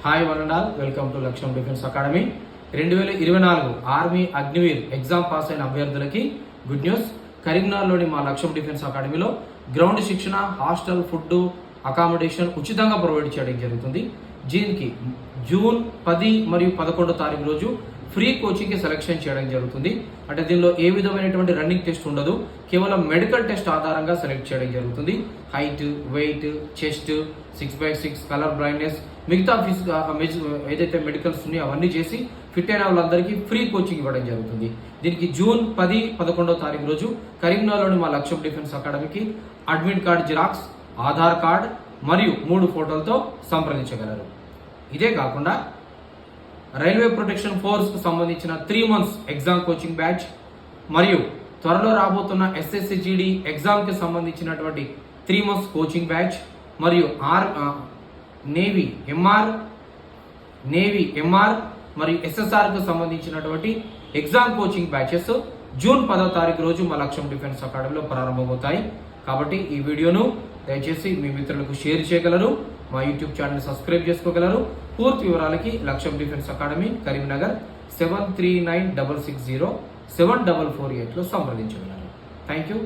Hi one and all, welcome to Lakshyam defence academy. 2024 army Agniveer exam pass అయిన అభ్యర్థులకి good news. కరీంనగర్లోని మా Lakshyam defence అకాడమీలో గ్రౌండ్ శిక్షణ, హాస్టల్ ఫుడ్, అకామిడేషన్ ఉచితంగా ప్రొవైడ్ చేయడం జరుగుతుంది. దీనికి జూన్ 10 మరియు 11 తారీఖు రోజు ఫ్రీ కోచింగ్కి సెలెక్షన్ చేయడం జరుగుతుంది. అంటే దీనిలో ఏ విధమైనటువంటి రన్నింగ్ టెస్ట్ ఉండదు, కేవలం మెడికల్ టెస్ట్ ఆధారంగా సెలెక్ట్ చేయడం జరుగుతుంది. Height, weight, chest, 6x6, colour blindness, మిగతా ఏదైతే మెడికల్స్ ఉన్నాయో అవన్నీ చేసి ఫిట్ అయిన వాళ్ళందరికీ ఫ్రీ కోచింగ్ ఇవ్వడం జరుగుతుంది. దీనికి జూన్ 10, 11 తారీఖు రోజు కరీంనగర్లోని మా లక్ష్యం డిఫెన్స్ అకాడమీకి admit card xerox, Aadhaar card మరియు 3 ఫోటోలతో సంప్రదించగలరు. ఇదే కాకుండా రైల్వే ప్రొటెక్షన్ ఫోర్స్కు సంబంధించిన 3 months ఎగ్జామ్ కోచింగ్ బ్యాచ్ మరియు త్వరలో రాబోతున్న SSCGD ఎగ్జామ్కి సంబంధించినటువంటి 3 months కోచింగ్ బ్యాచ్ మరియు నేవీ ఎంఆర్ మరియు SSRకు సంబంధించినటువంటి ఎగ్జామ్ కోచింగ్ బ్యాచెస్ జూన్ 10వ తారీఖు రోజు మా లక్ష్యం డిఫెన్స్ అకాడమీలో ప్రారంభమవుతాయి. కాబట్టి ఈ వీడియోను దయచేసి మీ మిత్రులకు షేర్ చేయగలరు, మా యూట్యూబ్ ఛానల్ సబ్స్క్రైబ్ చేసుకోగలరు. పూర్తి వివరాలకి లక్ష్యం డిఫెన్స్ అకాడమీ, కరీంనగర్ 7396607448లో సంప్రదించగలరు. Thank you.